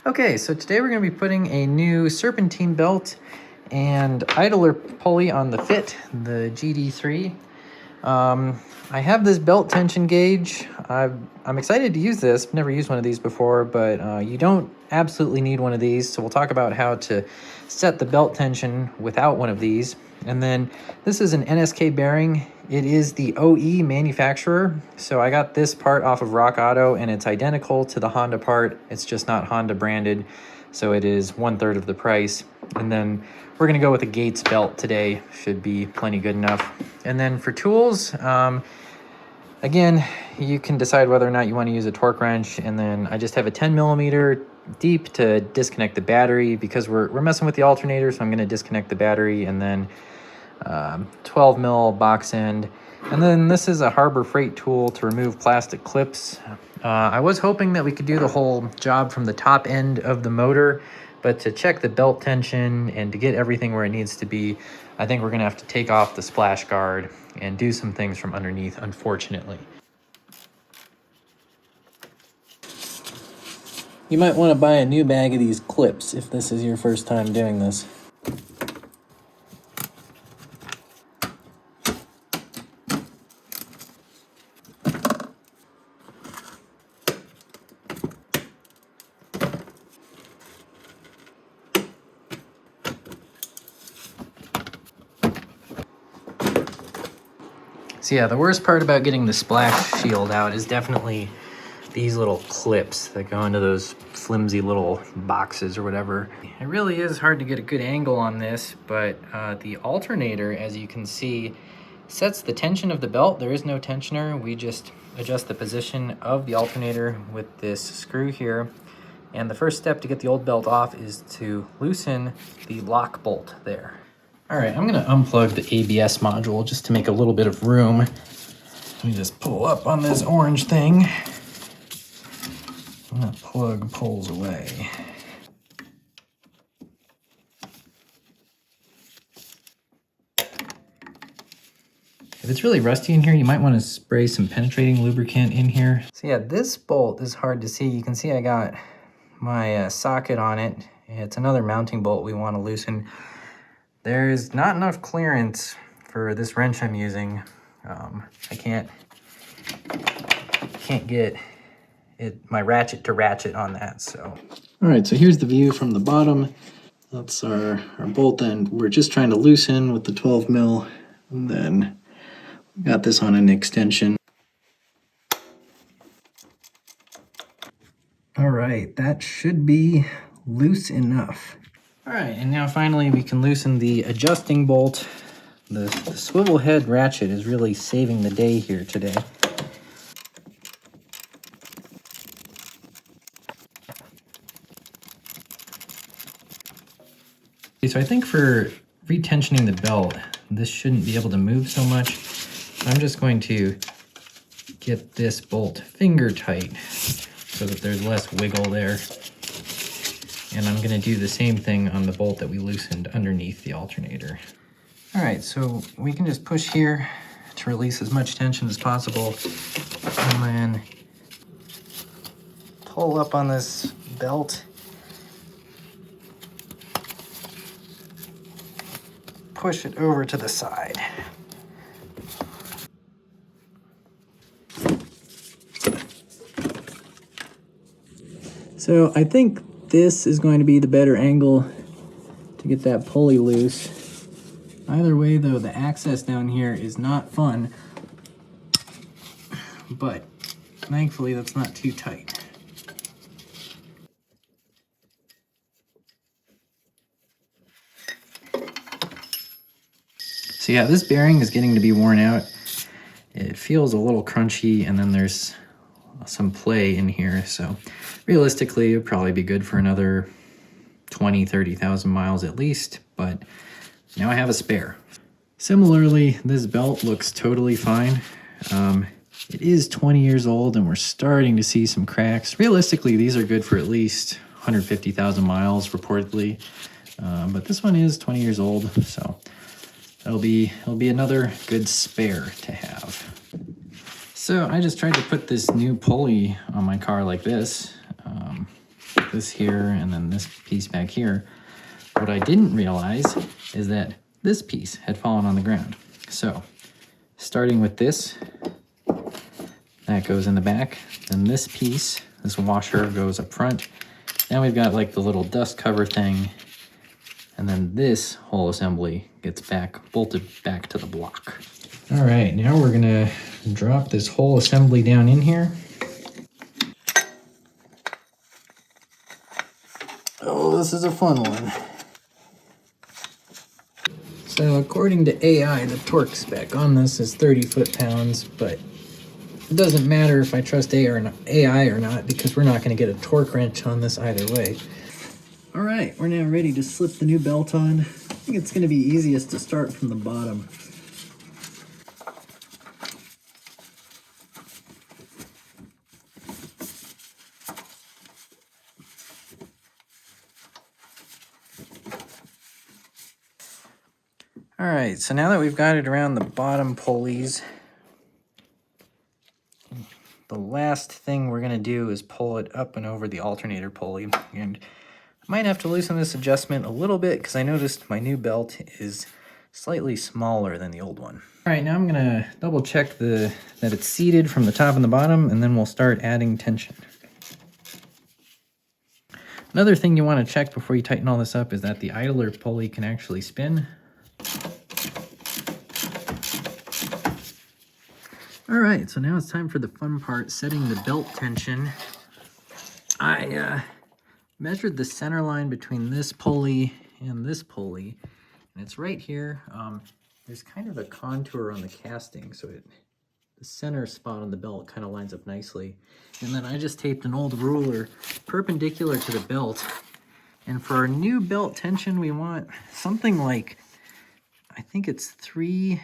Okay, so today we're going to be putting a new Serpentine belt and idler pulley on the Fit, the GD3. I have this belt tension gauge. I'm excited to use this. I've never used one of these before, but you don't absolutely need one of these. So we'll talk about how to set the belt tension without one of these. And then this is an NSK bearing. It is the OE manufacturer. So I got this part off of Rock Auto and it's identical to the Honda part. It's just not Honda branded. So it is 1/3 of the price. And then we're gonna go with a Gates belt today. Should be plenty good enough. And then for tools, again, you can decide whether or not you want to use a torque wrench. And then I just have a 10mm deep to disconnect the battery because we're messing with the alternator. So I'm gonna disconnect the battery, and then 12mm box end. And then this is a Harbor Freight tool to remove plastic clips. I was hoping that we could do the whole job from the top end of the motor, but to check the belt tension and to get everything where it needs to be, I think we're gonna have to take off the splash guard and do some things from underneath, unfortunately. You might want to buy a new bag of these clips if this is your first time doing this. So yeah, the worst part about getting the splash shield out is definitely these little clips that go into those flimsy little boxes or whatever. It really is hard to get a good angle on this, but the alternator, as you can see, sets the tension of the belt. There is no tensioner. We just adjust the position of the alternator with this screw here. And the first step to get the old belt off is to loosen the lock bolt there. All right, I'm gonna unplug the ABS module just to make a little bit of room. Let me just pull up on this orange thing. And that plug pulls away. If it's really rusty in here, you might want to spray some penetrating lubricant in here. So yeah, this bolt is hard to see. You can see I got my socket on it. It's another mounting bolt we want to loosen. There's not enough clearance for this wrench I'm using. I can't get my ratchet to ratchet on that, so. All right, so here's the view from the bottom. That's our bolt end. We're just trying to loosen with the 12mm, and then we got this on an extension. All right, that should be loose enough. All right, and now finally we can loosen the adjusting bolt. The swivel head ratchet is really saving the day here today. So I think for retensioning the belt, this shouldn't be able to move so much. I'm just going to get this bolt finger tight so that there's less wiggle there. And I'm gonna do the same thing on the bolt that we loosened underneath the alternator. All right, so we can just push here to release as much tension as possible, and then pull up on this belt. Push it over to the side. So I think this is going to be the better angle to get that pulley loose. Either way though, the access down here is not fun, but thankfully that's not too tight. So yeah, this bearing is getting to be worn out. It feels a little crunchy, and then there's some play in here. So realistically, it would probably be good for another 20,000-30,000 miles at least, but now I have a spare. Similarly, this belt looks totally fine. It is 20 years old and we're starting to see some cracks. Realistically, these are good for at least 150,000 miles reportedly, but this one is 20 years old, so it'll be another good spare to have. So I just tried to put this new pulley on my car like this. this here and then this piece back here. What I didn't realize is that this piece had fallen on the ground. So starting with this, that goes in the back. Then this piece, this washer, goes up front. Now we've got like the little dust cover thing. And then this whole assembly gets bolted back to the block. All right, now we're gonna drop this whole assembly down in here. Oh, this is a fun one. So according to AI, the torque spec on this is 30 foot-pounds, but it doesn't matter if I trust AI or not, because we're not gonna get a torque wrench on this either way. All right, we're now ready to slip the new belt on. I think it's gonna be easiest to start from the bottom. All right, so now that we've got it around the bottom pulleys, the last thing we're gonna do is pull it up and over the alternator pulley. And I might have to loosen this adjustment a little bit because I noticed my new belt is slightly smaller than the old one. All right, now I'm gonna double check that it's seated from the top and the bottom, and then we'll start adding tension. Another thing you wanna check before you tighten all this up is that the idler pulley can actually spin. All right, so now it's time for the fun part, setting the belt tension. I measured the center line between this pulley and this pulley, and it's right here. There's kind of a contour on the casting, so the center spot on the belt kind of lines up nicely. And then I just taped an old ruler perpendicular to the belt. And for our new belt tension, we want something like, I think it's 3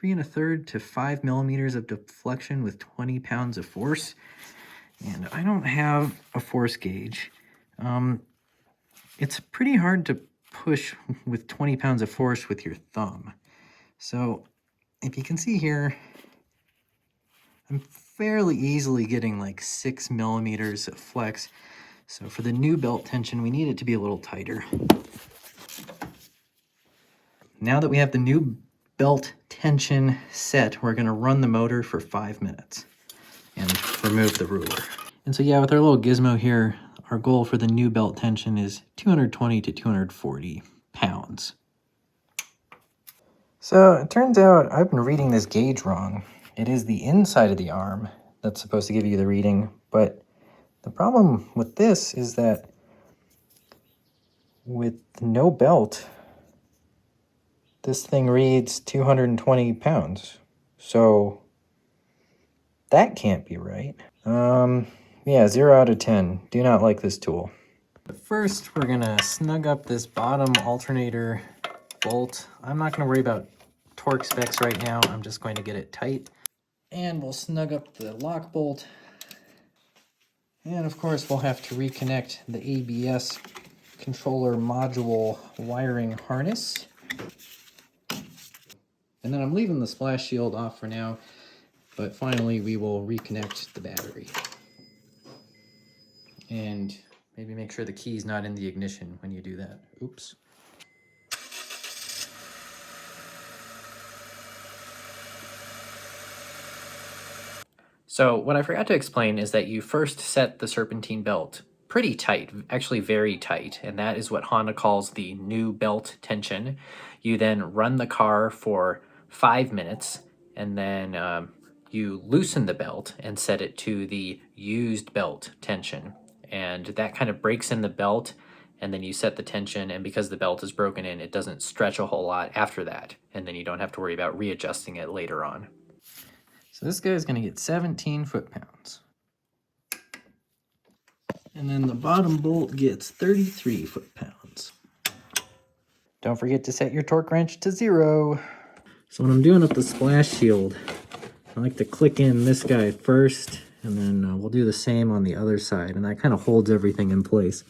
1/3 to 5 millimeters of deflection with 20 pounds of force. And I don't have a force gauge. It's pretty hard to push with 20 pounds of force with your thumb. So if you can see here, I'm fairly easily getting like 6 millimeters of flex. So for the new belt tension, we need it to be a little tighter. Now that we have the new belt tension set, we're gonna run the motor for 5 minutes and remove the ruler. And so yeah, with our little gizmo here, our goal for the new belt tension is 220 to 240 pounds. So it turns out I've been reading this gauge wrong. It is the inside of the arm that's supposed to give you the reading, but the problem with this is that with no belt, this thing reads 220 pounds. So that can't be right. Yeah, 0 out of 10. Do not like this tool. But first, we're gonna snug up this bottom alternator bolt. I'm not gonna worry about torque specs right now. I'm just going to get it tight. And we'll snug up the lock bolt. And of course, we'll have to reconnect the ABS controller module wiring harness. And then I'm leaving the splash shield off for now, but finally we will reconnect the battery. And maybe make sure the key's not in the ignition when you do that. Oops. So what I forgot to explain is that you first set the Serpentine belt pretty tight, actually very tight, and that is what Honda calls the new belt tension. You then run the car for 5 minutes, and then you loosen the belt and set it to the used belt tension. And that kind of breaks in the belt, and then you set the tension, and because the belt is broken in, it doesn't stretch a whole lot after that, and then you don't have to worry about readjusting it later on. So this guy's gonna get 17 foot-pounds. And then the bottom bolt gets 33 foot-pounds. Don't forget to set your torque wrench to 0. So when I'm doing up the splash shield, I like to click in this guy first, and then we'll do the same on the other side, and that kind of holds everything in place.